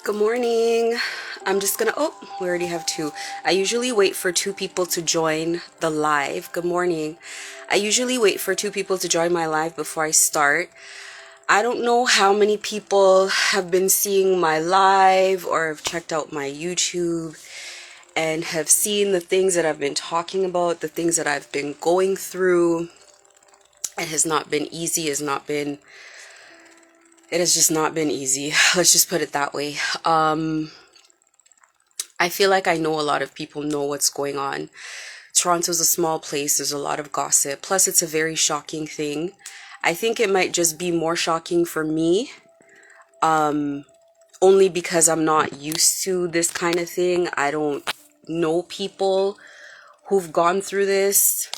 Good morning. I'm just gonna, oh, we already have two. I usually wait for two people to join the live. Good morning. I usually wait for two people to join my live before I start. I don't know how many people have been seeing my live or have checked out my YouTube and have seen the things that I've been talking about, the things that I've been going through. It has not been easy, it has just not been easy. Let's just put it that way. I feel like I know a lot of people know what's going on. Toronto's a small place, there's a lot of gossip. Plus, it's a very shocking thing. I think it might just be more shocking for me, only because I'm not used to this kind of thing. I don't know people who've gone through this.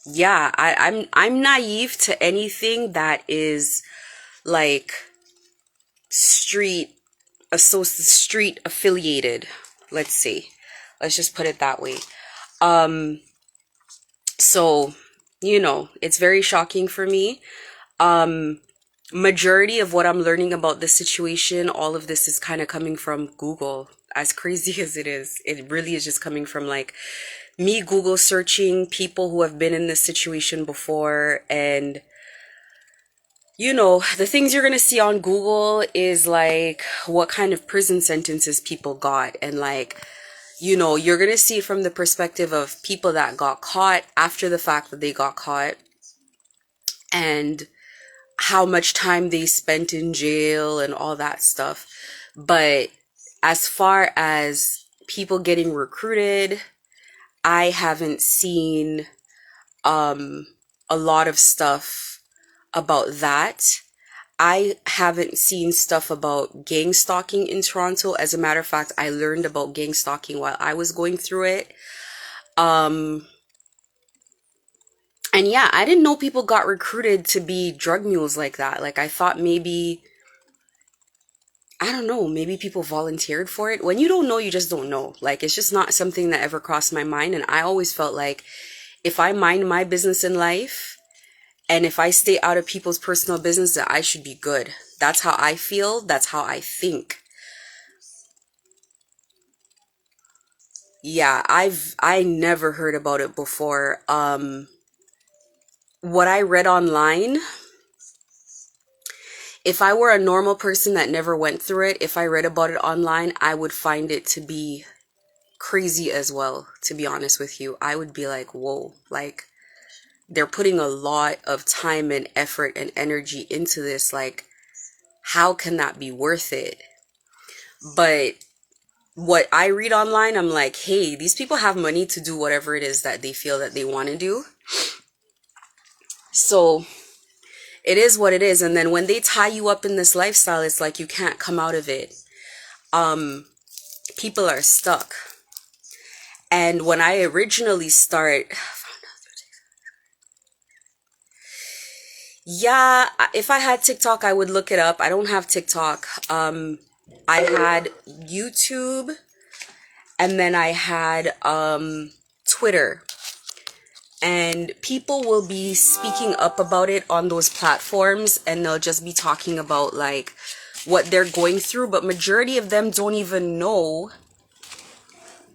Yeah, I'm naive to anything that is like street street affiliated, let's see. Let's just put it that way. So, it's very shocking for me. Majority of what I'm learning about this situation, all of this is kind of coming from Google. As crazy as it is, it really is just coming from like me Google searching people who have been in this situation before. And the things you're going to see on Google is like what kind of prison sentences people got. And like, you're going to see it from the perspective of people that got caught after the fact that they got caught and how much time they spent in jail and all that stuff. But as far as people getting recruited, I haven't seen a lot of stuff about that. I haven't seen stuff about gang stalking in Toronto. As a matter of fact, I learned about gang stalking while I was going through it. And yeah, I didn't know people got recruited to be drug mules like that. Like, I thought maybe, I don't know, maybe people volunteered for it. When you don't know, you just don't know. Like, it's just not something that ever crossed my mind. And I always felt like if I mind my business in life and if I stay out of people's personal business, that I should be good. That's how I feel. That's how I think. Yeah, I never heard about it before. What I read online, if I were a normal person that never went through it, if I read about it online, I would find it to be crazy as well, to be honest with you. I would be like, whoa, like they're putting a lot of time and effort and energy into this. Like, how can that be worth it? But what I read online, I'm like, hey, these people have money to do whatever it is that they feel that they want to do. So it is what it is. And then when they tie you up in this lifestyle, it's like you can't come out of it. People are stuck. And when I originally start, yeah, if I had TikTok, I would look it up. I don't have TikTok. I had YouTube, and then I had Twitter. And people will be speaking up about it on those platforms, and they'll just be talking about like what they're going through, but majority of them don't even know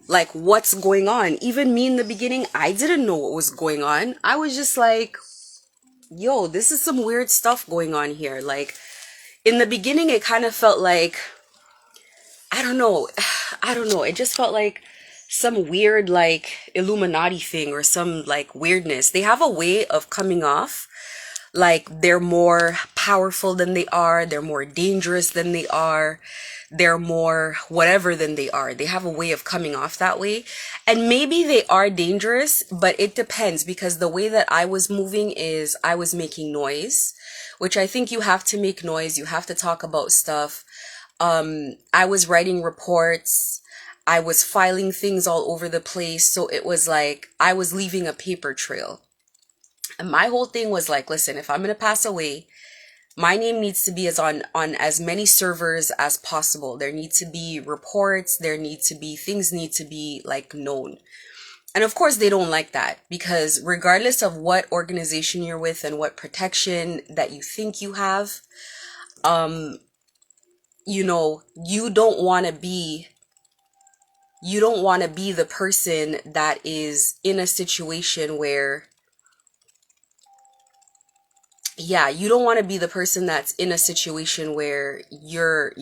like what's going on. Even me in the beginning, I didn't know what was going on. I was just like, yo, this is some weird stuff going on here. Like, in the beginning, it kind of felt like, I don't know. I don't know. It just felt like some weird, like, Illuminati thing or some, like, weirdness. They have a way of coming off like they're more powerful than they are. They're more dangerous than they are. They're more whatever than they are. They have a way of coming off that way. And maybe they are dangerous, but it depends, because the way that I was moving is I was making noise, which I think you have to make noise. You have to talk about stuff. I was writing reports. I was filing things all over the place. So it was like I was leaving a paper trail. And my whole thing was like, listen, if I'm going to pass away, my name needs to be on as many servers as possible. There need to be reports. Things need to be like known. And of course they don't like that, because regardless of what organization you're with and what protection that you think you have, you know, you don't want to be the person that is in a situation where, yeah, you don't want to be the person that's in a situation where your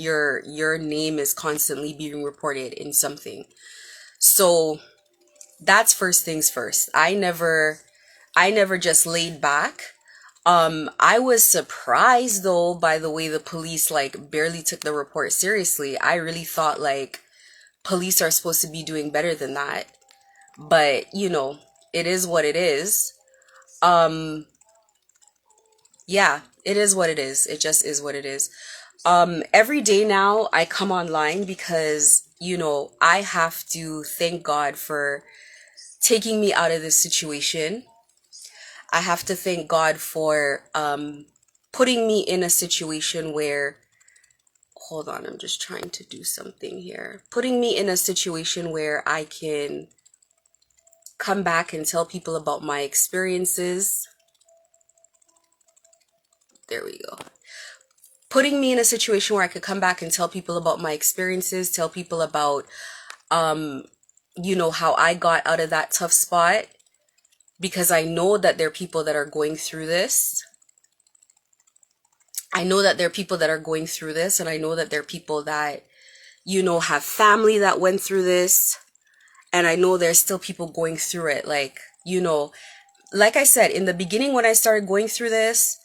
name is constantly being reported in something. So that's first things first. I never just laid back. I was surprised though by the way the police like barely took the report seriously. I really thought like police are supposed to be doing better than that. But, you know, it is what it is. Um yeah, it is what it is. It just is what it is. Every day now I come online because, you know, I have to thank God for taking me out of this situation. I have to thank God for putting me in a situation where, hold on, I'm just trying to do something here. Putting me in a situation where I can come back and tell people about my experiences. There we go. Putting me in a situation where I could come back and tell people about my experiences, tell people about, um, you know, how I got out of that tough spot, because I know that there are people that are going through this. I know that there are people that are going through this, and I know that there are people that, you know, have family that went through this, and I know there's still people going through it. Like, you know, like I said, in the beginning when I started going through this,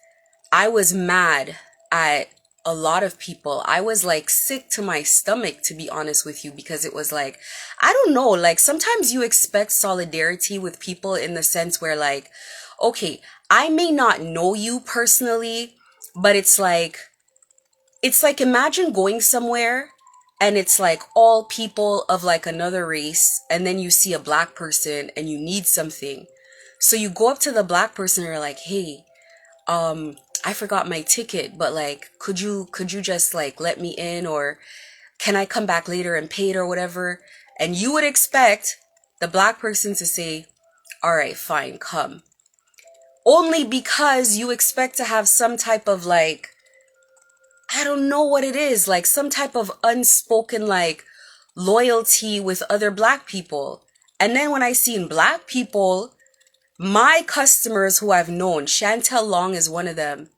I was mad at a lot of people. I was like sick to my stomach, to be honest with you, because it was like, I don't know, like sometimes you expect solidarity with people in the sense where like, okay, I may not know you personally, but it's like imagine going somewhere and it's like all people of like another race, and then you see a black person and you need something. So you go up to the black person and you're like, hey, I forgot my ticket, but like could you just like let me in, or can I come back later and pay it or whatever? And you would expect the black person to say, all right, fine, come. Only because you expect to have some type of like, I don't know what it is, like some type of unspoken like loyalty with other black people. And then when I seen black people, my customers who I've known, Chantel Long is one of them.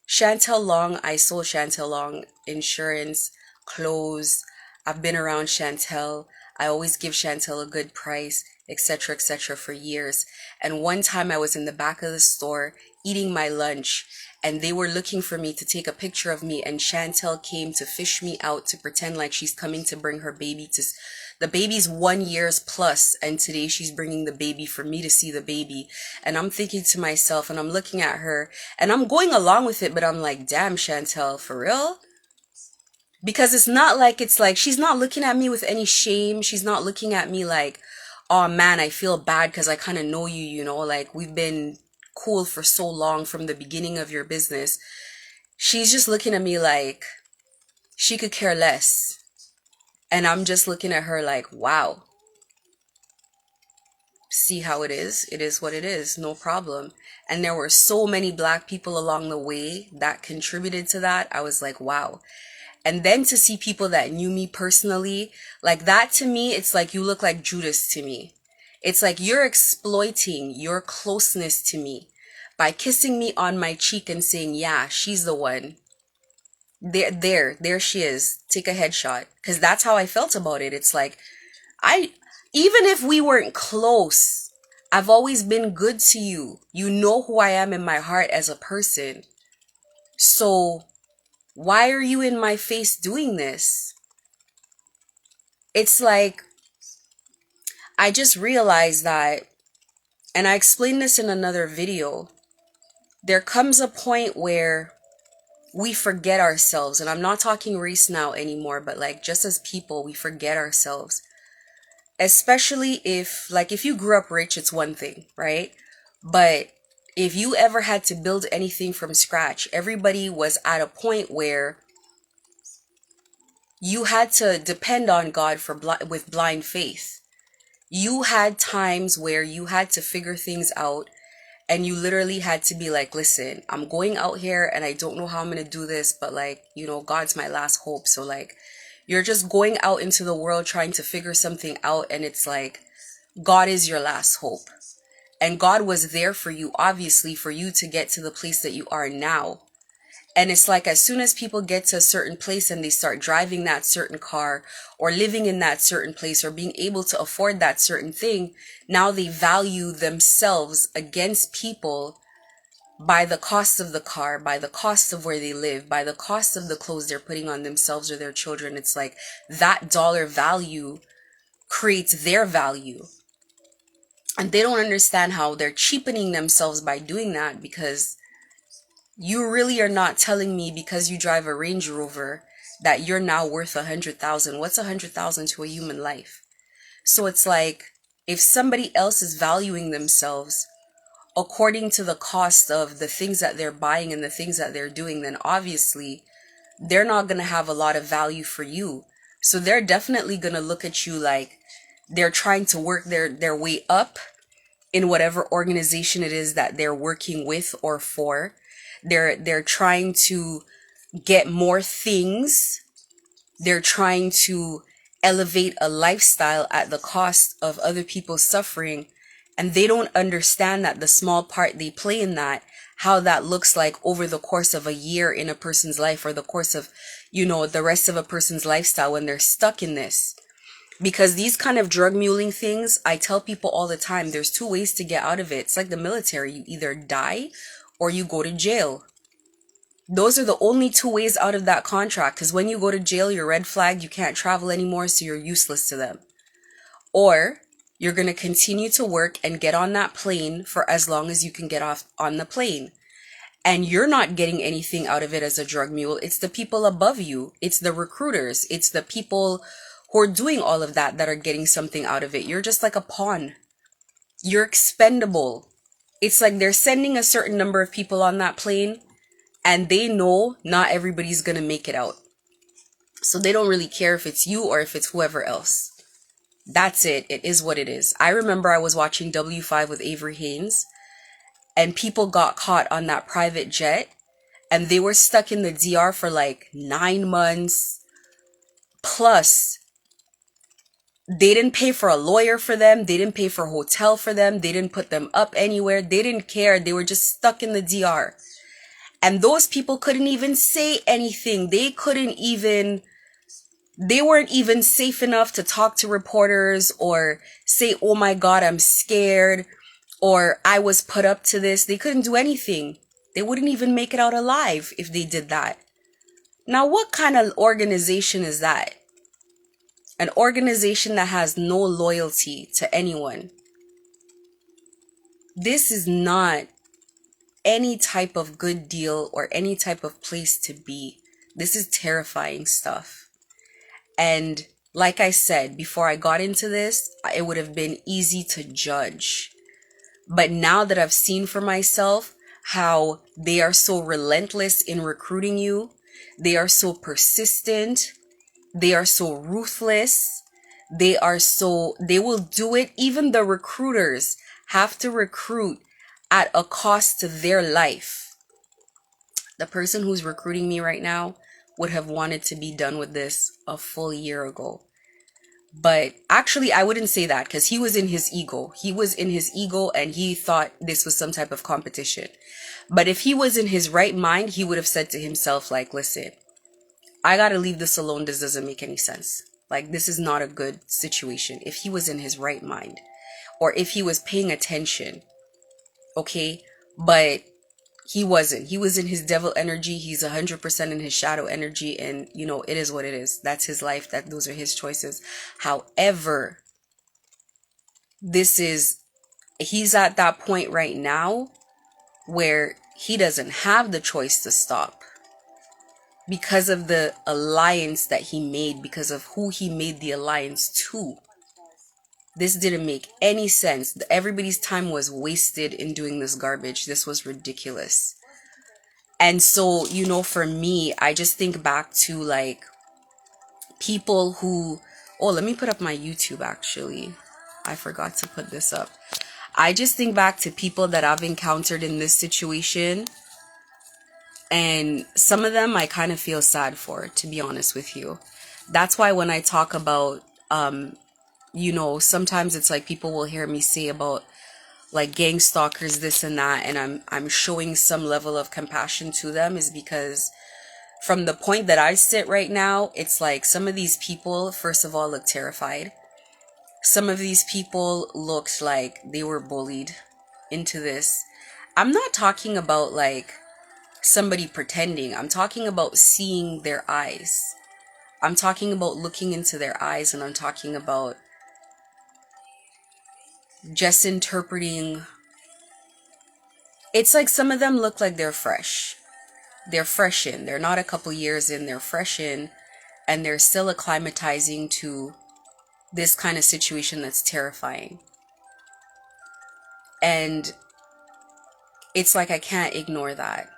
Chantel Long, I sold Chantel Long insurance, clothes. I've been around Chantel. I always give Chantel a good price, etc., for years. And one time I was in the back of the store eating my lunch, and they were looking for me to take a picture of me, and Chantel came to fish me out to pretend like she's coming to bring her baby to the baby's 1 years plus, and today she's bringing the baby for me to see the baby. And I'm thinking to myself, and I'm looking at her, and I'm going along with it, but I'm like, damn, Chantel, for real? Because it's like she's not looking at me with any shame. She's not looking at me like, oh man, I feel bad because I kind of know you, you know, like we've been cool for so long from the beginning of your business. She's just looking at me like she could care less. And I'm just looking at her like, wow, see how it is? It is what it is, no problem. And there were so many black people along the way that contributed to that. I was like, wow. And then to see people that knew me personally, like that to me, it's like you look like Judas to me. It's like you're exploiting your closeness to me by kissing me on my cheek and saying, yeah, she's the one. There she is. Take a headshot. Because that's how I felt about it. It's like, I, even if we weren't close, I've always been good to you. You know who I am in my heart as a person. So why are you in my face doing this? It's like, I just realized that, and I explained this in another video, there comes a point where we forget ourselves. And I'm not talking race now anymore, but like just as people, we forget ourselves. Especially if, like, if you grew up rich, it's one thing, right? But if you ever had to build anything from scratch, everybody was at a point where you had to depend on God with blind faith. You had times where you had to figure things out, and you literally had to be like, listen, I'm going out here and I don't know how I'm gonna do this, but like, you know, God's my last hope. So like, you're just going out into the world trying to figure something out, and it's like, God is your last hope. And God was there for you, obviously, for you to get to the place that you are now. And it's like, as soon as people get to a certain place and they start driving that certain car or living in that certain place or being able to afford that certain thing, now they value themselves against people by the cost of the car, by the cost of where they live, by the cost of the clothes they're putting on themselves or their children. It's like that dollar value creates their value. And they don't understand how they're cheapening themselves by doing that, because you really are not telling me because you drive a Range Rover that you're now worth 100,000. What's 100,000 to a human life? So it's like, if somebody else is valuing themselves according to the cost of the things that they're buying and the things that they're doing, then obviously they're not going to have a lot of value for you. So they're definitely going to look at you like they're trying to work their way up in whatever organization it is that they're working with or for. They're trying to get more things. They're trying to elevate a lifestyle at the cost of other people's suffering. And they don't understand that the small part they play in that, how that looks like over the course of a year in a person's life, or the course of, you know, the rest of a person's lifestyle when they're stuck in this. Because these kind of drug muling things, I tell people all the time, there's two ways to get out of it. It's like the military. You either die or you go to jail. Those are the only two ways out of that contract. Because when you go to jail, you're red flagged. You can't travel anymore, so you're useless to them. Or you're going to continue to work and get on that plane for as long as you can get off on the plane. And you're not getting anything out of it as a drug mule. It's the people above you. It's the recruiters. It's the people who are doing all of that are getting something out of it. You're just like a pawn. You're expendable. It's like they're sending a certain number of people on that plane, and they know not everybody's going to make it out. So they don't really care if it's you or if it's whoever else. That's it. It is what it is. I remember I was watching W5 with Avery Haynes, and people got caught on that private jet, and they were stuck in the DR for like 9 months. Plus, they didn't pay for a lawyer for them. They didn't pay for a hotel for them. They didn't put them up anywhere. They didn't care. They were just stuck in the DR. And those people couldn't even say anything. They weren't even safe enough to talk to reporters or say, oh my God, I'm scared, or I was put up to this. They couldn't do anything. They wouldn't even make it out alive if they did that. Now, what kind of organization is that? An organization that has no loyalty to anyone. This is not any type of good deal or any type of place to be. This is terrifying stuff. And like I said, before I got into this, it would have been easy to judge. But now that I've seen for myself how they are so relentless in recruiting you, they are so persistent, they are so ruthless, they will do it. Even the recruiters have to recruit at a cost to their life. The person who's recruiting me right now would have wanted to be done with this a full year ago. But actually, I wouldn't say that, because he was in his ego. He was in his ego and he thought this was some type of competition. But if he was in his right mind, he would have said to himself, like, listen, I gotta leave this alone. This doesn't make any sense. Like, this is not a good situation. If he was in his right mind, or if he was paying attention, okay? But he wasn't. He was in his devil energy. He's 100% in his shadow energy. And, you know, it is what it is. That's his life. Those are his choices. However, he's at that point right now where he doesn't have the choice to stop. Because of the alliance that he made, because of who he made the alliance to. This didn't make any sense. Everybody's time was wasted in doing this garbage. This was ridiculous. And so, you know, for me, I just think back to like people who, oh, let me put up my YouTube actually. I forgot to put this up. I just think back to people that I've encountered in this situation, and some of them I kind of feel sad for, to be honest with you. That's why when I talk about, sometimes it's like people will hear me say about like gang stalkers, this and that, and I'm showing some level of compassion to them, is because from the point that I sit right now, it's like some of these people, first of all, look terrified. Some of these people looked like they were bullied into this. I'm not talking about like somebody pretending. I'm talking about seeing their eyes. I'm talking about looking into their eyes, and I'm talking about just interpreting. It's like some of them look like they're fresh. They're fresh in. They're not a couple years in. They're fresh in, and they're still acclimatizing to this kind of situation that's terrifying. And it's like I can't ignore that.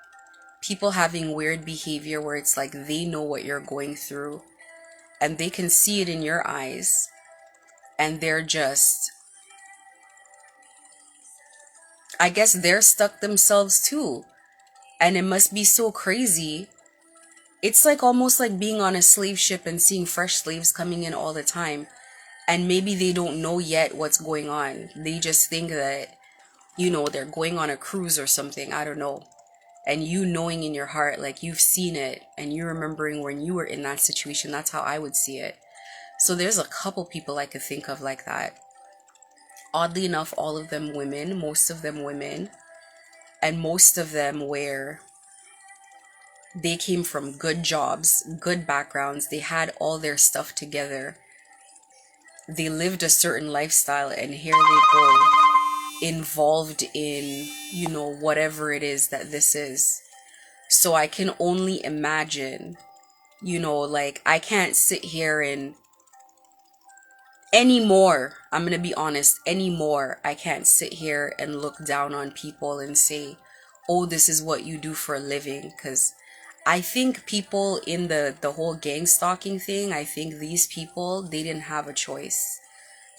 People having weird behavior where it's like they know what you're going through and they can see it in your eyes, and they're just, I guess they're stuck themselves too. And it must be so crazy. It's like almost like being on a slave ship and seeing fresh slaves coming in all the time. And maybe they don't know yet what's going on. They just think that, they're going on a cruise or something. I don't know. And you knowing in your heart, like you've seen it and you remembering when you were in that situation. That's how I would see it. So there's a couple people I could think of like that. Oddly enough, all of them women, most of them women, and most of them where they came from good jobs, good backgrounds, they had all their stuff together, they lived a certain lifestyle, and here they go involved in, whatever it is that this is. So I can only imagine, like I can't sit here and anymore, I'm gonna be honest, anymore, I can't sit here and look down on people and say, oh, this is what you do for a living. Because I think people in the whole gang stalking thing, I think these people, they didn't have a choice.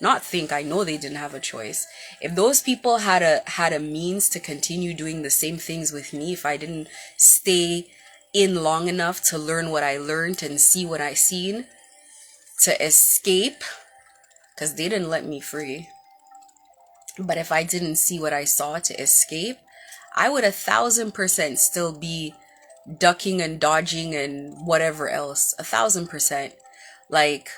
Not think, I know they didn't have a choice. If those people had a means to continue doing the same things with me, if I didn't stay in long enough to learn what I learned and see what I seen, to escape, because they didn't let me free. But if I didn't see what I saw to escape, I would 1,000% still be ducking and dodging and whatever else. 1,000%. Like,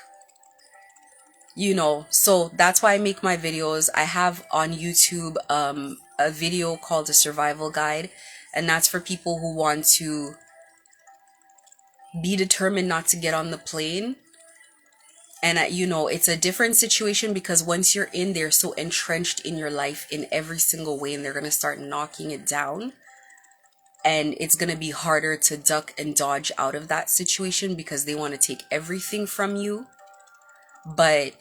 so that's why I make my videos. I have on YouTube a video called a survival guide, and that's for people who want to be determined not to get on the plane. And it's a different situation because once you're in, they're so entrenched in your life in every single way, and they're going to start knocking it down. And it's going to be harder to duck and dodge out of that situation because they want to take everything from you. But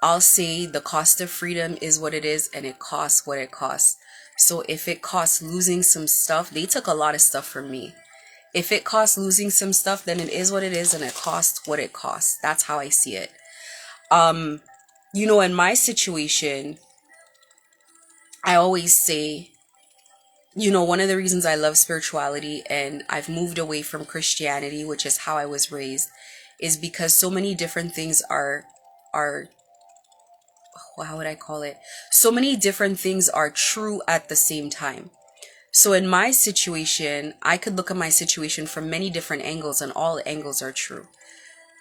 I'll say the cost of freedom is what it is, and it costs what it costs. So if it costs losing some stuff, they took a lot of stuff from me. If it costs losing some stuff, then it is what it is, and it costs what it costs. That's how I see it. In my situation, I always say, one of the reasons I love spirituality and I've moved away from Christianity, which is how I was raised, is because so many different things are, how would I call it? So many different things are true at the same time. So in my situation, I could look at my situation from many different angles, and all angles are true.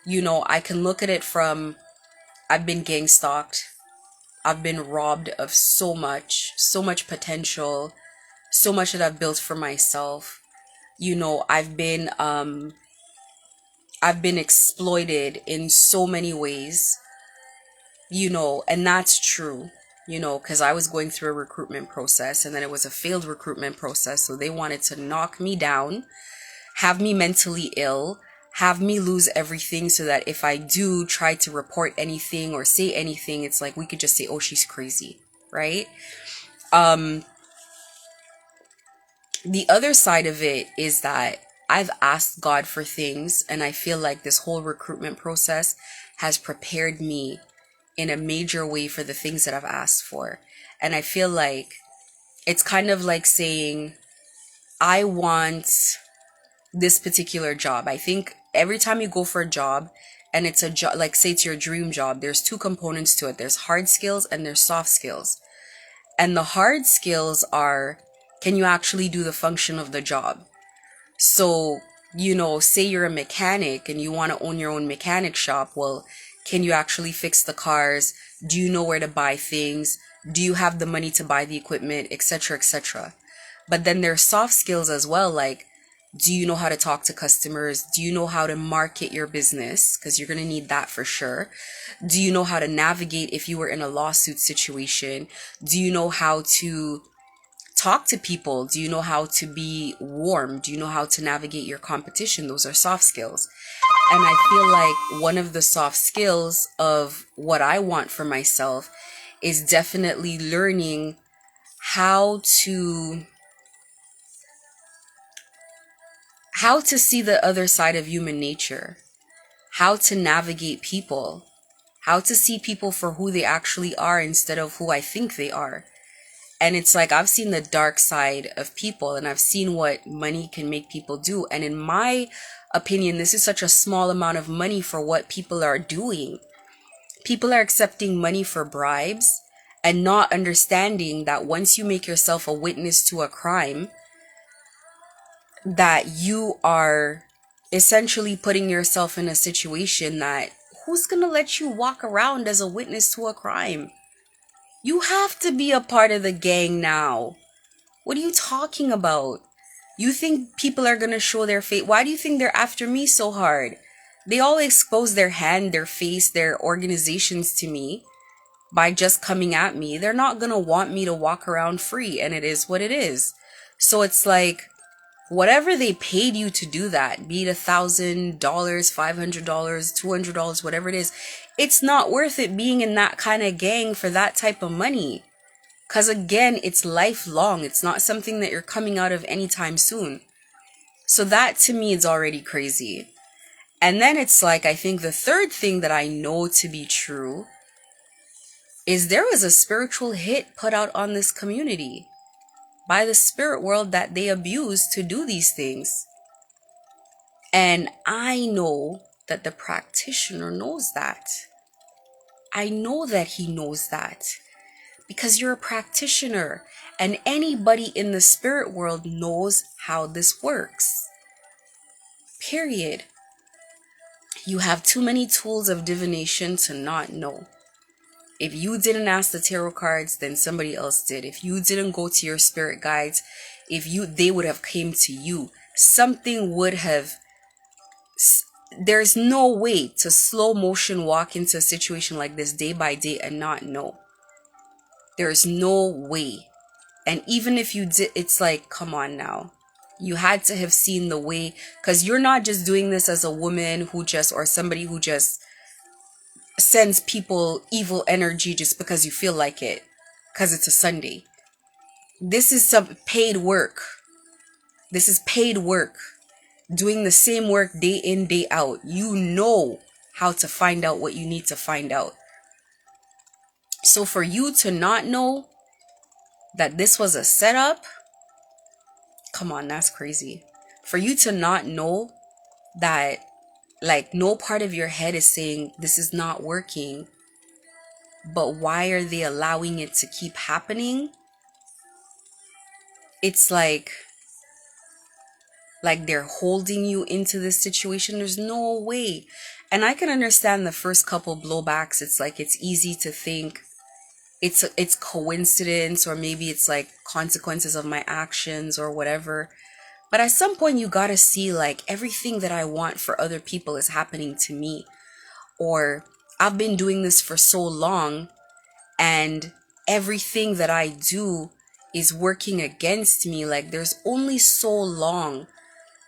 I can look at it from, I've been gang stalked. I've been robbed of so much potential, so much that I've built for myself. I've been exploited in so many ways, and that's true. Because I was going through a recruitment process, and then it was a failed recruitment process. So they wanted to knock me down, have me mentally ill, have me lose everything, so that if I do try to report anything or say anything, it's like we could just say, oh, she's crazy, right? The other side of it is that I've asked God for things, and I feel like this whole recruitment process has prepared me in a major way for the things that I've asked for. And I feel like it's kind of like saying, I want this particular job. I think every time you go for a job and it's a job, like say it's your dream job, there's two components to it. There's hard skills and there's soft skills. And the hard skills are, can you actually do the function of the job? So, say you're a mechanic and you want to own your own mechanic shop. Well, can you actually fix the cars? Do you know where to buy things? Do you have the money to buy the equipment, etc., etc.? But then there's soft skills as well, like, do you know how to talk to customers? Do you know how to market your business? Because you're going to need that for sure. Do you know how to navigate if you were in a lawsuit situation? Do you know how to talk to people? Do you know how to be warm? Do you know how to navigate your competition? Those are soft skills. And I feel like one of the soft skills of what I want for myself is definitely learning how to see the other side of human nature, how to navigate people, how to see people for who they actually are instead of who I think they are. And it's like, I've seen the dark side of people and I've seen what money can make people do. And in my opinion, this is such a small amount of money for what people are doing. People are accepting money for bribes and not understanding that once you make yourself a witness to a crime, that you are essentially putting yourself in a situation that who's going to let you walk around as a witness to a crime? You have to be a part of the gang now. What are you talking about? You think people are going to show their face? Why do you think they're after me so hard? They all expose their hand, their face, their organizations to me by just coming at me. They're not going to want me to walk around free, and it is what it is. So it's like, whatever they paid you to do that, be it $1,000, $500, $200, whatever it is, it's not worth it being in that kind of gang for that type of money. Because again, it's lifelong. It's not something that you're coming out of anytime soon. So that to me is already crazy. And then it's like, I think the third thing that I know to be true is there was a spiritual hit put out on this community by the spirit world that they abuse to do these things. And I know that the practitioner knows that. I know that he knows that because you're a practitioner and anybody in the spirit world knows how this works. Period. You have too many tools of divination to not know. If you didn't ask the tarot cards, then somebody else did. If you didn't go to your spirit guides, they would have came to you. Something would have. There's no way to slow motion walk into a situation like this day by day and not know. There's no way. And even if you did, it's like, come on now. You had to have seen the way, because you're not just doing this as a woman or somebody who just sends people evil energy just because you feel like it, because it's a Sunday. This is some paid work. This is paid work. Doing the same work day in, day out. You know how to find out what you need to find out. So for you to not know that this was a setup, come on, that's crazy. For you to not know that, like, no part of your head is saying this is not working, but why are they allowing it to keep happening? It's like they're holding you into this situation. There's no way. And I can understand the first couple blowbacks. It's like, it's easy to think it's coincidence, or maybe it's like consequences of my actions or whatever. But at some point you gotta see, like, everything that I want for other people is happening to me. Or I've been doing this for so long and everything that I do is working against me. Like, there's only so long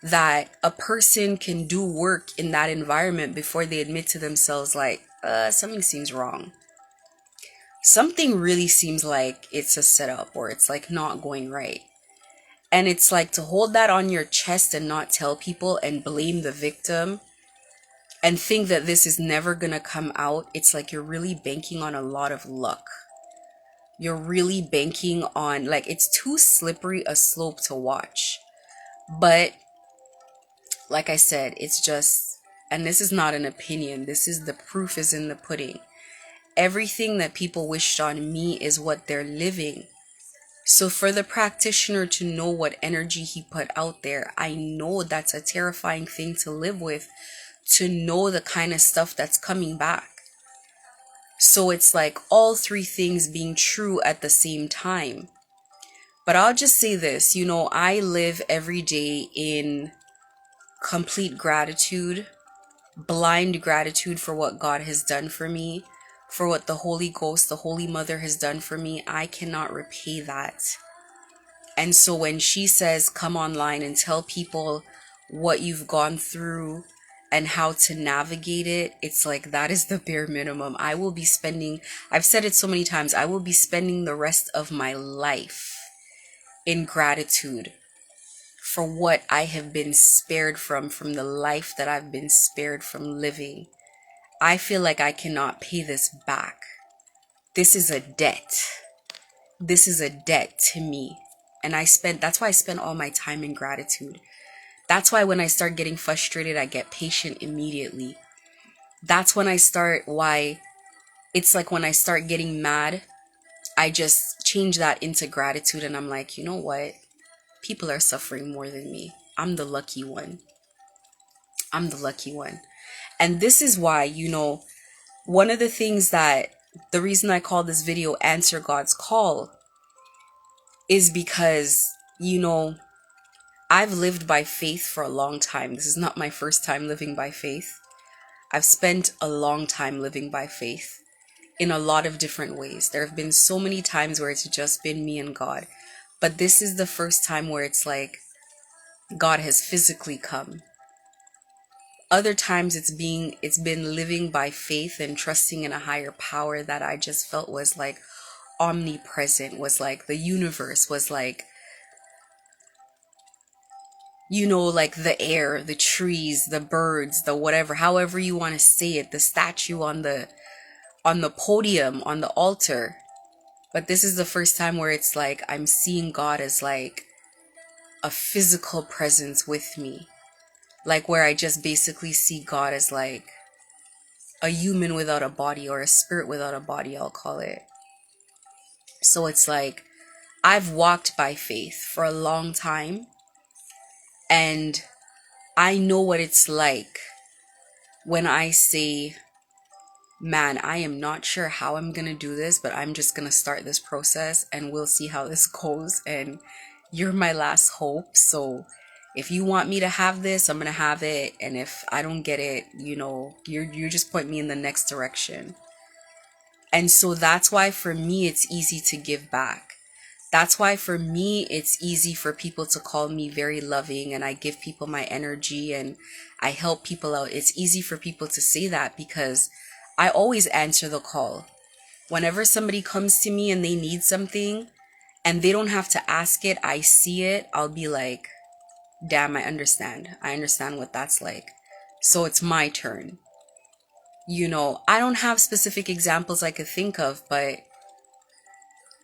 that a person can do work in that environment before they admit to themselves, like, something seems wrong. Something really seems like it's a setup, or it's like not going right. And it's like, to hold that on your chest and not tell people and blame the victim and think that this is never gonna come out. It's like you're really banking on a lot of luck. you're really banking on, like, it's too slippery a slope to watch. But like I said, it's just, and this is not an opinion, this is the proof is in the pudding. Everything that people wished on me is what they're living. So for the practitioner to know what energy he put out there, I know that's a terrifying thing to live with, to know the kind of stuff that's coming back. So it's like all three things being true at the same time. But I'll just say this, I live every day in complete gratitude, blind gratitude for what God has done for me, for what the Holy Ghost, the Holy Mother has done for me. I cannot repay that. And so when she says, come online and tell people what you've gone through and how to navigate it, it's like, that is the bare minimum. I've said it so many times, I will be spending the rest of my life in gratitude for what I have been spared from the life that I've been spared from living. I feel like I cannot pay this back. This is a debt. This is a debt to me. And that's why I spend all my time in gratitude. That's why when I start getting frustrated, I get patient immediately. That's when it's like when I start getting mad, I just change that into gratitude, and I'm like, you know what? People are suffering more than me. I'm the lucky one. I'm the lucky one. And this is why, one of the things the reason I call this video Answer God's Call is because, I've lived by faith for a long time. This is not my first time living by faith. I've spent a long time living by faith in a lot of different ways. There have been so many times where it's just been me and God. But this is the first time where it's like God has physically come. Other times it's been living by faith and trusting in a higher power that I just felt was like omnipresent, was like the universe, was like, like the air, the trees, the birds, the whatever, however you want to say it, the statue on the podium, on the altar. But this is the first time where it's like I'm seeing God as like a physical presence with me. Like where I just basically see God as like a human without a body, or a spirit without a body, I'll call it. So it's like I've walked by faith for a long time, and I know what it's like when I say, man, I am not sure how I'm going to do this, but I'm just going to start this process and we'll see how this goes. And you're my last hope. So if you want me to have this, I'm going to have it. And if I don't get it, you just point me in the next direction. And so that's why for me, it's easy to give back. That's why for me, it's easy for people to call me very loving, and I give people my energy and I help people out. It's easy for people to say that because I always answer the call. Whenever somebody comes to me and they need something and they don't have to ask it, I see it, I'll be like, damn, I understand. I understand what that's like. So it's my turn. I don't have specific examples I could think of, but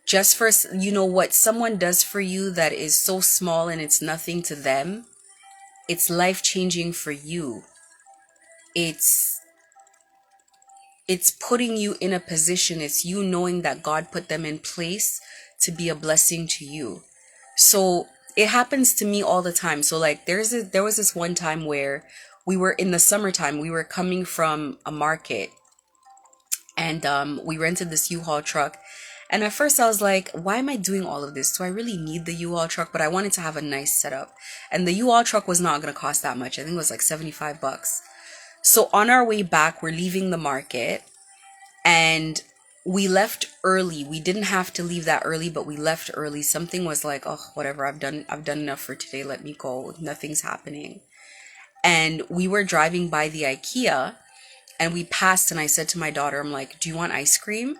just for, what someone does for you that is so small and it's nothing to them, it's life-changing for you. It's putting you in a position. It's you knowing that God put them in place to be a blessing to you. So it happens to me all the time. So like there was this one time where we were in the summertime, we were coming from a market, and we rented this U-Haul truck. And at first I was like, why am I doing all of this? Do I really need the U-Haul truck? But I wanted to have a nice setup. And the U-Haul truck was not going to cost that much. I think it was like $75. So on our way back, we're leaving the market, and we left early. We didn't have to leave that early, but we left early. Something was like, oh, whatever, I've done enough for today. Let me go. Nothing's happening. And we were driving by the IKEA, and we passed, and I said to my daughter, I'm like, do you want ice cream?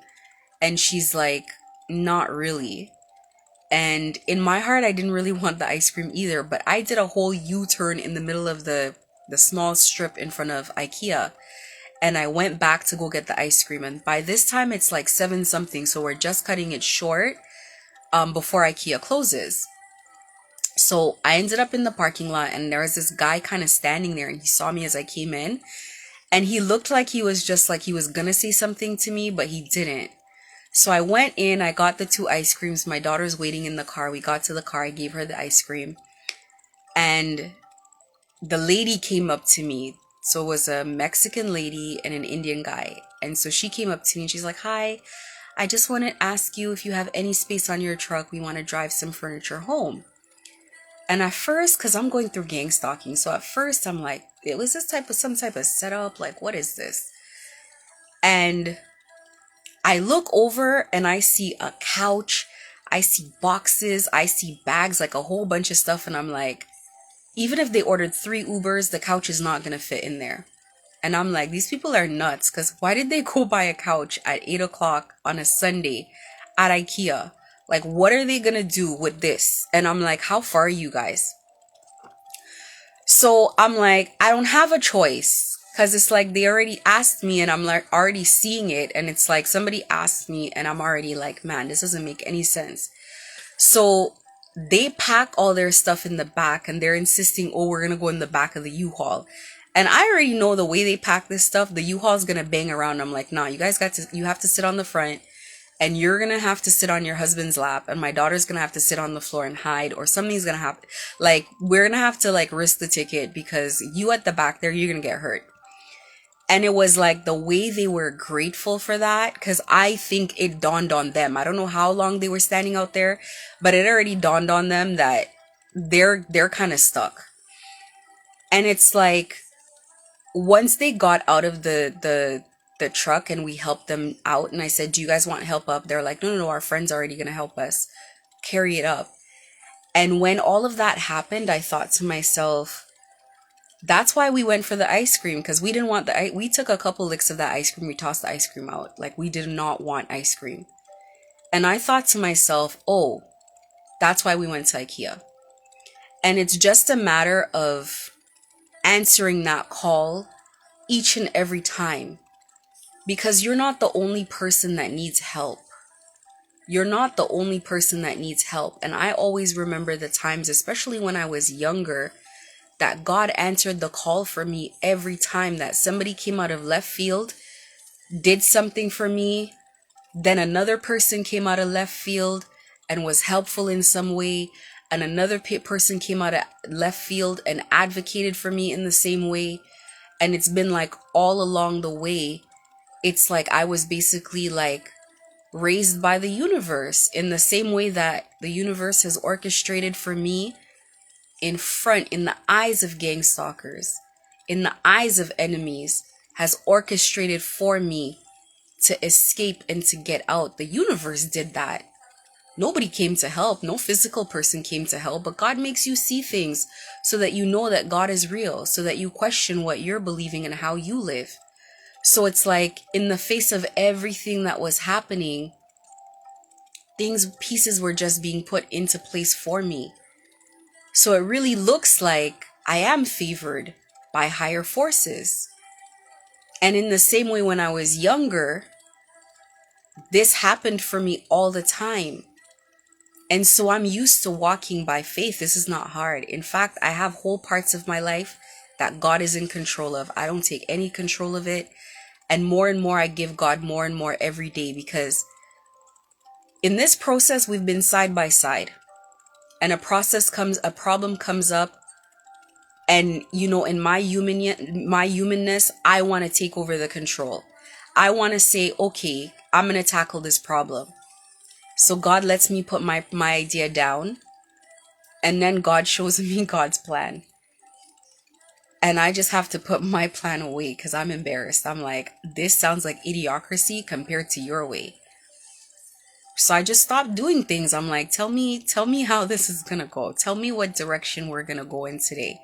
And she's like, not really. And in my heart, I didn't really want the ice cream either, but I did a whole U-turn in the middle of the small strip in front of IKEA. and I went back to go get the ice cream. And by this time, it's like 7 something. So we're just cutting it short before IKEA closes. So I ended up in the parking lot, and there was this guy kind of standing there, and he saw me as I came in. And he looked like he was just like he was gonna say something to me, but he didn't. So I went in, I got the 2 ice creams. My daughter's waiting in the car. We got to the car, I gave her the ice cream. And the lady came up to me. So it was a Mexican lady and an Indian guy. And so she came up to me and she's like, "Hi, I just want to ask you if you have any space on your truck. We want to drive some furniture home." And at first, because I'm going through gang stalking, so at first I'm like, it was some type of setup. Like, what is this? And I look over and I see a couch, I see boxes, I see bags, like a whole bunch of stuff. And I'm like, even if they ordered 3 Ubers, the couch is not going to fit in there. And I'm like, these people are nuts, because why did they go buy a couch at 8 o'clock on a Sunday at IKEA? Like, what are they going to do with this? And I'm like, how far are you guys? So I'm like, I don't have a choice, because it's like they already asked me and I'm like already seeing it. And it's like somebody asked me and I'm already like, man, this doesn't make any sense. So they pack all their stuff in the back and they're insisting, oh, we're going to go in the back of the U-Haul. And I already know the way they pack this stuff, the U-Haul is going to bang around. I'm like, nah, you have to sit on the front, and you're going to have to sit on your husband's lap, and my daughter's going to have to sit on the floor and hide, or something's going to happen. Like, we're going to have to like risk the ticket, because you at the back there, you're going to get hurt. And it was like the way they were grateful for that, because I think it dawned on them. I don't know how long they were standing out there, but it already dawned on them that they're kind of stuck. And it's like, once they got out of the truck and we helped them out, and I said, "Do you guys want help up?" They're like, no, our friend's already gonna help us carry it up. And when all of that happened, I thought to myself, that's why we went for the ice cream, because we didn't want we took a couple licks of that ice cream, we tossed the ice cream out. Like, we did not want ice cream. And I thought to myself, oh, that's why we went to IKEA. And it's just a matter of answering that call each and every time, because you're not the only person that needs help. You're not the only person that needs help. And I always remember the times, especially when I was younger, that God answered the call for me every time, that somebody came out of left field, did something for me, then another person came out of left field and was helpful in some way, and another person came out of left field and advocated for me in the same way. And it's been like all along the way, it's like I was basically like raised by the universe, in the same way that the universe has orchestrated for me in front, in the eyes of gang stalkers, in the eyes of enemies, has orchestrated for me to escape and to get out. The universe did that. Nobody came to help. No physical person came to help, but God makes you see things so that you know that God is real, so that you question what you're believing and how you live. So it's like, in the face of everything that was happening, pieces were just being put into place for me. So it really looks like I am favored by higher forces. And in the same way, when I was younger, this happened for me all the time. And so I'm used to walking by faith. This is not hard. In fact, I have whole parts of my life that God is in control of. I don't take any control of it. And more, I give God more and more every day, because in this process, we've been side by side. And a problem comes up. And, in my humanness, I want to take over the control. I want to say, okay, I'm going to tackle this problem. So God lets me put my idea down, and then God shows me God's plan. And I just have to put my plan away, because I'm embarrassed. I'm like, this sounds like idiocracy compared to your way. So I just stopped doing things. I'm like, tell me how this is going to go. Tell me what direction we're going to go in today.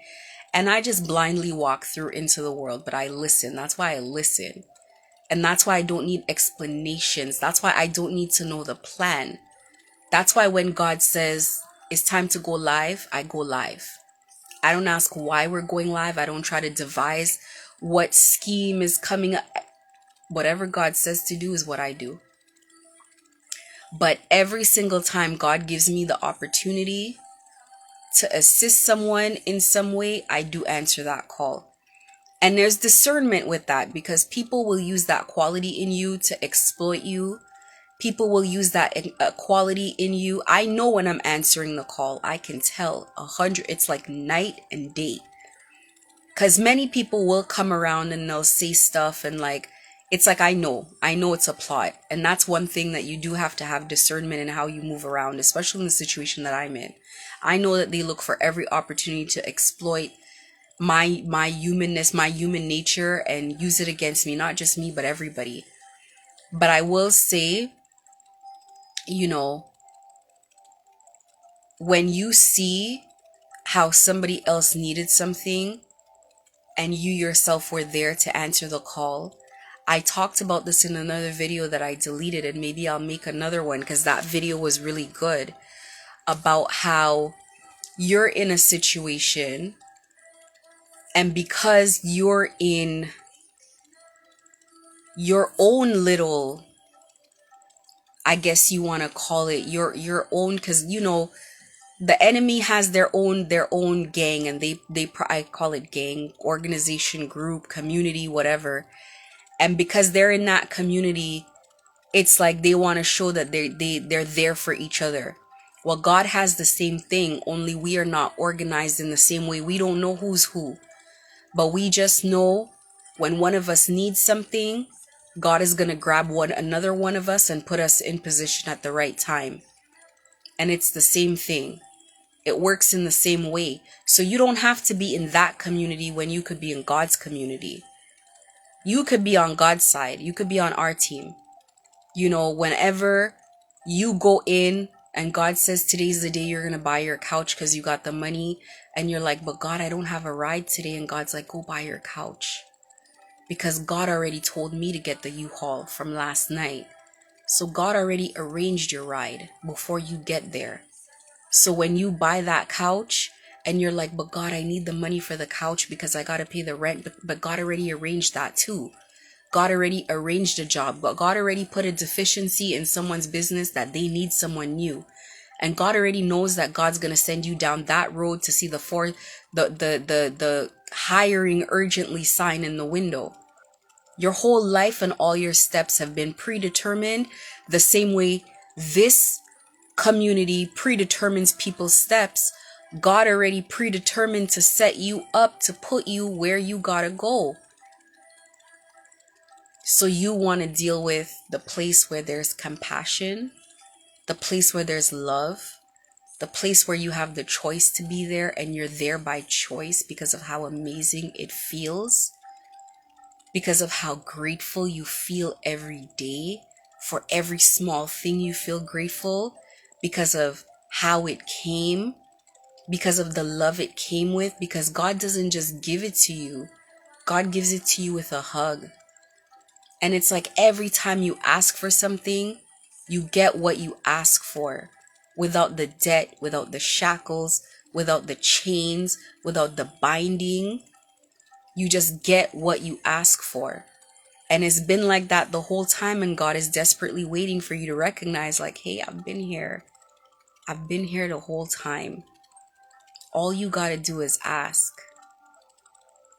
And I just blindly walk through into the world, but I listen. That's why I listen. And that's why I don't need explanations. That's why I don't need to know the plan. That's why when God says it's time to go live, I go live. I don't ask why we're going live. I don't try to devise what scheme is coming up. Whatever God says to do is what I do. But every single time God gives me the opportunity to assist someone in some way, I do answer that call. And there's discernment with that, because people will use that quality in you to exploit you. People will use that quality in you. I know when I'm answering the call. I can tell 100. It's like night and day. Because many people will come around and they'll say stuff and like, it's like, I know it's a plot. And that's one thing that you do have to have discernment in how you move around, especially in the situation that I'm in. I know that they look for every opportunity to exploit my humanness, my human nature, and use it against me. Not just me, but everybody. But I will say, you know, when you see how somebody else needed something and you yourself were there to answer the call. I talked about this in another video that I deleted, and maybe I'll make another one because that video was really good, about how you're in a situation, and because you're in your own little, I guess you want to call it your own, because you know the enemy has their own gang, and I call it gang, organization, group, community, whatever. And because they're in that community, it's like they want to show that they're there for each other. Well, God has the same thing, only we are not organized in the same way. We don't know who's who, but we just know when one of us needs something, God is going to grab another one of us and put us in position at the right time. And it's the same thing. It works in the same way. So you don't have to be in that community when you could be in God's community. You could be on God's side. You could be on our team. You know, whenever you go in and God says today's the day you're going to buy your couch because you got the money, and you're like, but God, I don't have a ride today. And God's like, go buy your couch, because God already told me to get the U-Haul from last night. So God already arranged your ride before you get there. So when you buy that couch and you're like, but God, I need the money for the couch because I got to pay the rent. But God already arranged that too. God already arranged a job, but God already put a deficiency in someone's business that they need someone new. And God already knows that God's going to send you down that road to see the hiring urgently sign in the window. Your whole life and all your steps have been predetermined the same way this community predetermines people's steps. God already predetermined to set you up to put you where you gotta go. So you want to deal with the place where there's compassion, the place where there's love, the place where you have the choice to be there, and you're there by choice because of how amazing it feels, because of how grateful you feel every day. For every small thing you feel grateful because of how it came, because of the love it came with, because God doesn't just give it to you. God gives it to you with a hug. And it's like every time you ask for something, you get what you ask for, without the debt, without the shackles, without the chains, without the binding. You just get what you ask for. And it's been like that the whole time, and God is desperately waiting for you to recognize, like, hey, I've been here. I've been here the whole time. All you gotta do is ask.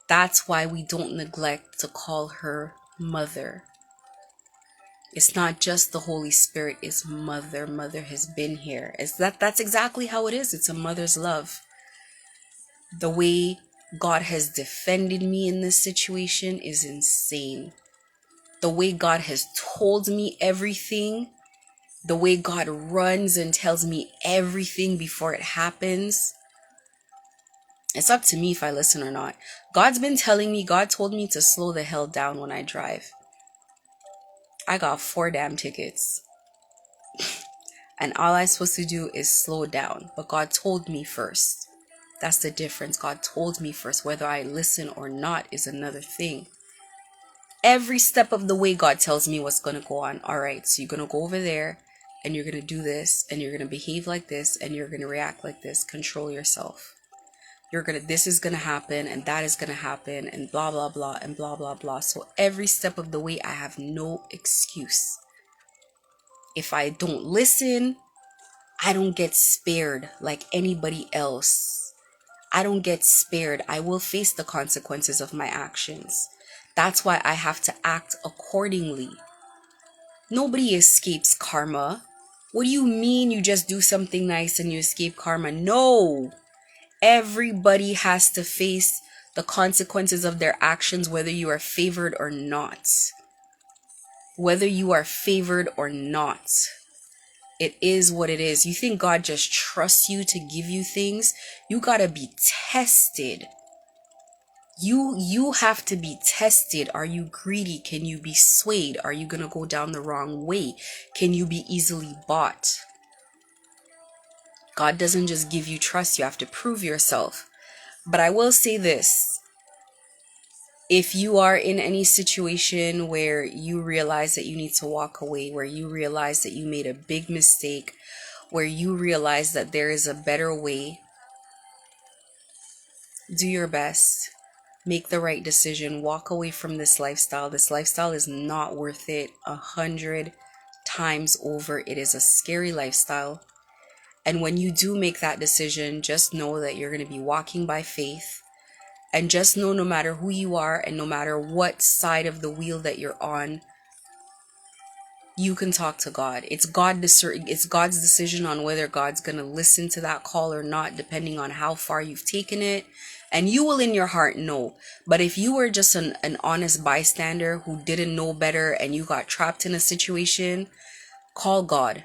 That's why we don't neglect to call her mother. It's not just the Holy Spirit, it's mother. Mother has been here. That's exactly how it is. It's a mother's love. The way God has defended me in this situation is insane. The way God has told me everything, the way God runs and tells me everything before it happens. It's up to me if I listen or not. God told me to slow the hell down when I drive. I got 4 damn tickets. And all I'm supposed to do is slow down. But God told me first. That's the difference. God told me first. Whether I listen or not is another thing. Every step of the way, God tells me what's going to go on. All right, so you're going to go over there and you're going to do this and you're going to behave like this and you're going to react like this. Control yourself. this is gonna happen and that is gonna happen and blah blah blah and blah blah blah. So every step of the way I have no excuse. If I don't listen, I don't get spared like anybody else. I don't get spared. I will face the consequences of my actions. That's why I have to act accordingly. Nobody escapes karma. What do you mean you just do something nice and you escape karma? No. Everybody has to face the consequences of their actions, whether you are favored or not. Whether you are favored or not. It is what it is. You think God just trusts you to give you things? You gotta be tested. You have to be tested. Are you greedy? Can you be swayed? Are you gonna go down the wrong way? Can you be easily bought? God doesn't just give you trust. You have to prove yourself. But I will say this. If you are in any situation where you realize that you need to walk away, where you realize that you made a big mistake, where you realize that there is a better way, do your best. Make the right decision. Walk away from this lifestyle. This lifestyle is not worth it 100 times over. It is a scary lifestyle. And when you do make that decision, just know that you're going to be walking by faith. And just know no matter who you are and no matter what side of the wheel that you're on, you can talk to God. It's God's decision on whether God's going to listen to that call or not, depending on how far you've taken it. And you will in your heart know. But if you were just an honest bystander who didn't know better and you got trapped in a situation, call God.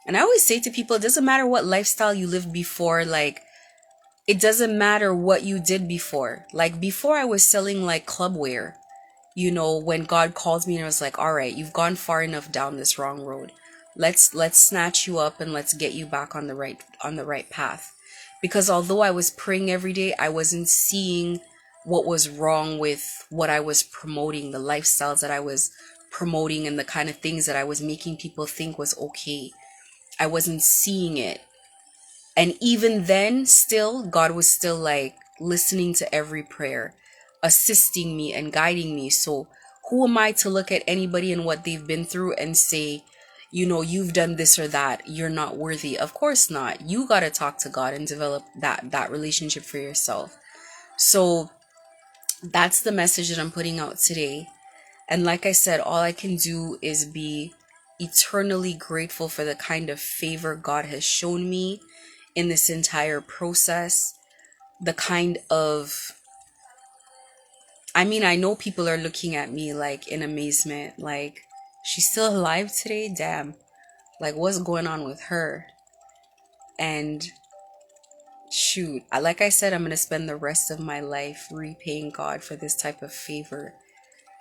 And I always say to people, it doesn't matter what lifestyle you lived before, like, it doesn't matter what you did before. Like, before I was selling like clubwear, when God calls me and I was like, all right, you've gone far enough down this wrong road. Let's snatch you up and let's get you back on the right path. Because although I was praying every day, I wasn't seeing what was wrong with what I was promoting, the lifestyles that I was promoting and the kind of things that I was making people think was okay. I wasn't seeing it. And even then, still, God was still like listening to every prayer, assisting me and guiding me. So who am I to look at anybody and what they've been through and say, you've done this or that, you're not worthy? Of course not. You got to talk to God and develop that relationship for yourself. So that's the message that I'm putting out today. And like I said, all I can do is be eternally grateful for the kind of favor God has shown me in this entire process. The kind of, I know people are looking at me like in amazement, like, she's still alive today? Damn. Like, what's going on with her? And shoot, like I said, I'm going to spend the rest of my life repaying God for this type of favor,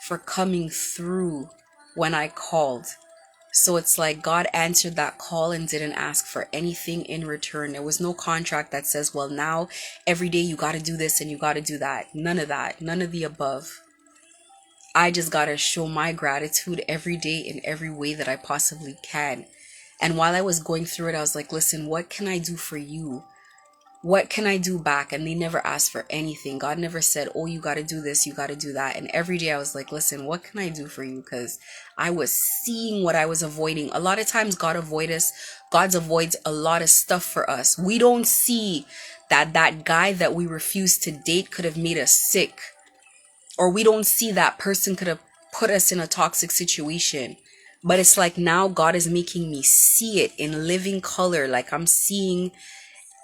for coming through when I called. So it's like God answered that call and didn't ask for anything in return. There was no contract that says, well, now every day you got to do this and you got to do that. None of that. None of the above. I just got to show my gratitude every day in every way that I possibly can. And while I was going through it, I was like, listen, what can I do for you? What can I do back? And they never asked for anything. God never said, oh, you got to do this, you got to do that. And every day I was like, listen, what can I do for you? Because I was seeing what I was avoiding. A lot of times God avoids a lot of stuff for us. We don't see that guy that we refused to date could have made us sick. Or we don't see that person could have put us in a toxic situation. But it's like now God is making me see it in living color. Like, I'm seeing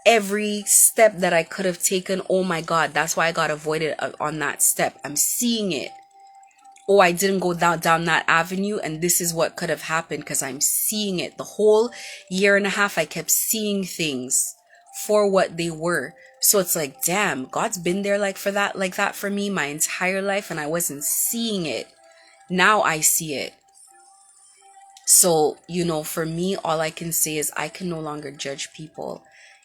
every step that I could have taken. Oh my God, that's why I got avoided on that step. I'm seeing it. Oh, I didn't go down that avenue, and this is what could have happened because I'm seeing it. The whole year and a half, I kept seeing things for what they were. So it's like, damn, God's been there like that for me my entire life, and I wasn't seeing it. Now I see it. So, for me, all I can say is I can no longer judge people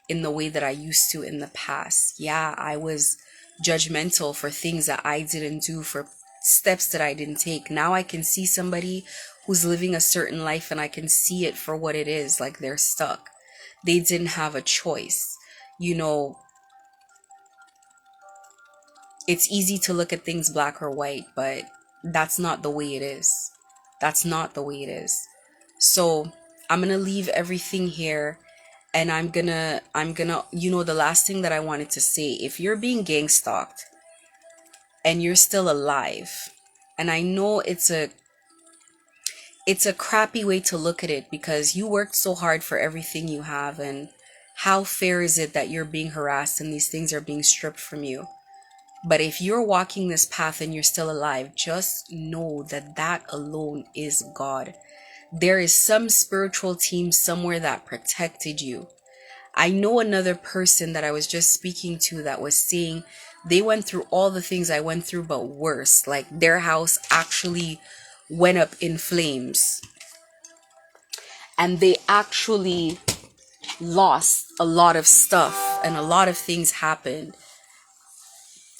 in the way that I used to in the past. Yeah, I was judgmental for things that I didn't do, for steps that I didn't take. Now I can see somebody who's living a certain life and I can see it for what it is. Like, they're stuck. They didn't have a choice. It's easy to look at things black or white, but that's not the way it is. That's not the way it is. So I'm gonna leave everything here, and I'm gonna the last thing that I wanted to say, if you're being gang stalked and you're still alive, and I know it's a crappy way to look at it because you worked so hard for everything you have, and how fair is it that you're being harassed and these things are being stripped from you? But if you're walking this path and you're still alive, just know that that alone is God. There is some spiritual team somewhere that protected you. I know another person that I was just speaking to that was saying they went through all the things I went through, but worse. Like their house actually went up in flames, and they actually lost a lot of stuff, and a lot of things happened.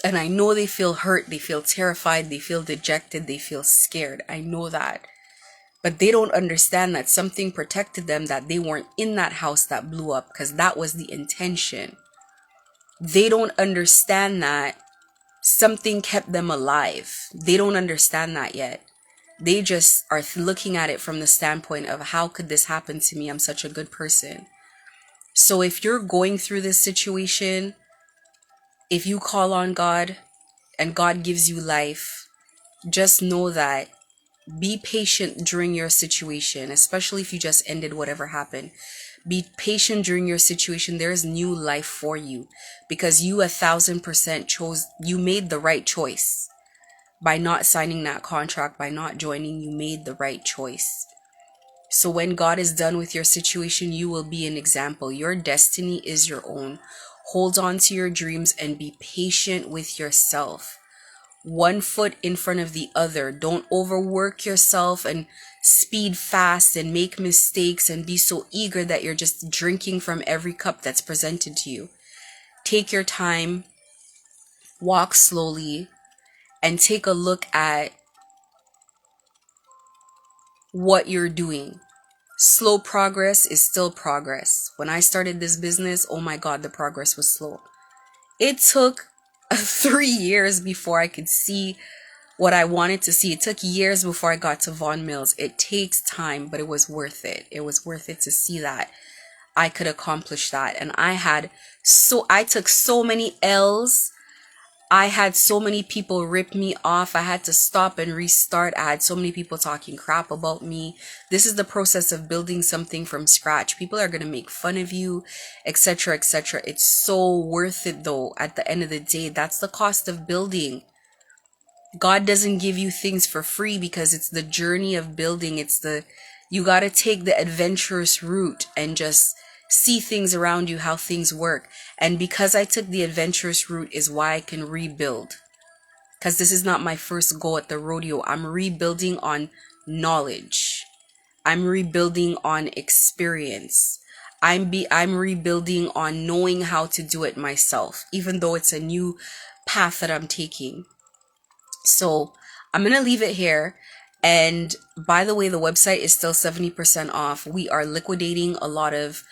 And I know they feel hurt, they feel terrified, they feel dejected, they feel scared. I know that. But they don't understand that something protected them, that they weren't in that house that blew up, because that was the intention. They don't understand that something kept them alive. They don't understand that yet. They just are looking at it from the standpoint of, how could this happen to me? I'm such a good person. So if you're going through this situation, if you call on God and God gives you life, just know that, be patient during your situation, especially if you just ended whatever happened. Be patient during your situation. There is new life for you, because you 1,000% you made the right choice by not signing that contract, by not joining. You made the right choice. So when God is done with your situation, you will be an example. Your destiny is your own. Hold on to your dreams and be patient with yourself. One foot in front of the other. Don't overwork yourself and speed fast and make mistakes and be so eager that you're just drinking from every cup that's presented to you. Take your time, walk slowly, and take a look at what you're doing. Slow progress is still progress. When I started this business, oh my God, the progress was slow. It took 3 years before I could see what I wanted to see. It took years before I got to Vaughan Mills. It takes time, but it was worth it. It was worth it to see that I could accomplish that. And I took so many L's. I had so many people rip me off. I had to stop and restart. I had so many people talking crap about me. This is the process of building something from scratch. People are going to make fun of you, etc., etc. It's so worth it though. At the end of the day, that's the cost of building. God doesn't give you things for free, because it's the journey of building. You got to take the adventurous route and just see things around you, how things work. And because I took the adventurous route is why I can rebuild. Because this is not my first go at the rodeo. I'm rebuilding on knowledge. I'm rebuilding on experience. I'm rebuilding on knowing how to do it myself, even though it's a new path that I'm taking. So I'm going to leave it here. And by the way, the website is still 70% off. We are liquidating a lot of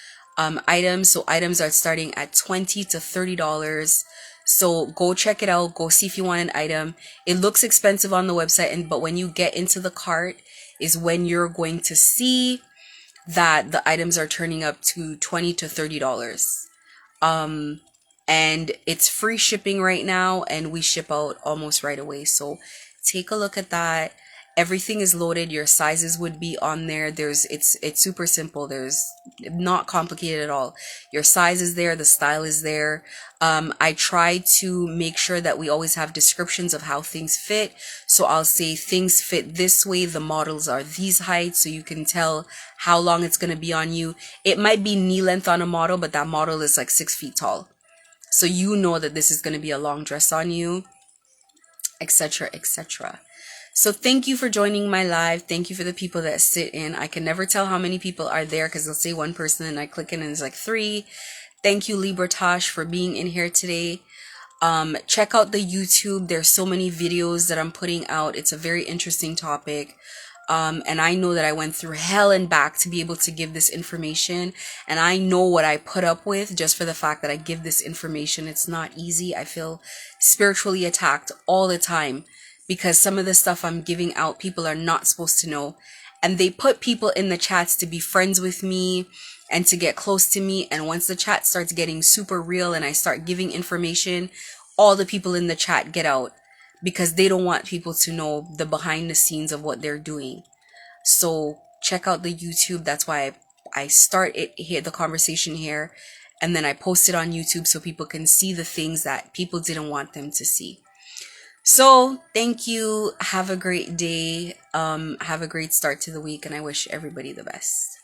items. So items are starting at $20 to $30. So go check it out. Go see if you want an item. It looks expensive on the website, but when you get into the cart is when you're going to see that the items are turning up to $20 to $30. And it's free shipping right now, and we ship out almost right away. So take a look at that. Everything is loaded. Your sizes would be on there. It's super simple. There's not complicated at all. Your size is there. The style is there. I try to make sure that we always have descriptions of how things fit. So I'll say things fit this way. The models are these heights, so you can tell how long it's going to be on you. It might be knee length on a model, but that model is like 6 feet tall. So you know that this is going to be a long dress on you, etc., etc. So thank you for joining my live. Thank you for the people that sit in. I can never tell how many people are there, because they'll say one person and I click in and it's like 3. Thank you, Libertosh, for being in here today. Check out the YouTube. There's so many videos that I'm putting out. It's a very interesting topic. And I know that I went through hell and back to be able to give this information. And I know what I put up with just for the fact that I give this information. It's not easy. I feel spiritually attacked all the time because some of the stuff I'm giving out, people are not supposed to know. And they put people in the chats to be friends with me and to get close to me. And once the chat starts getting super real and I start giving information, all the people in the chat get out because they don't want people to know the behind the scenes of what they're doing. So check out the YouTube. That's why I start it here, the conversation here, and then I post it on YouTube so people can see the things that people didn't want them to see. So thank you. Have a great day. Have a great start to the week, and I wish everybody the best.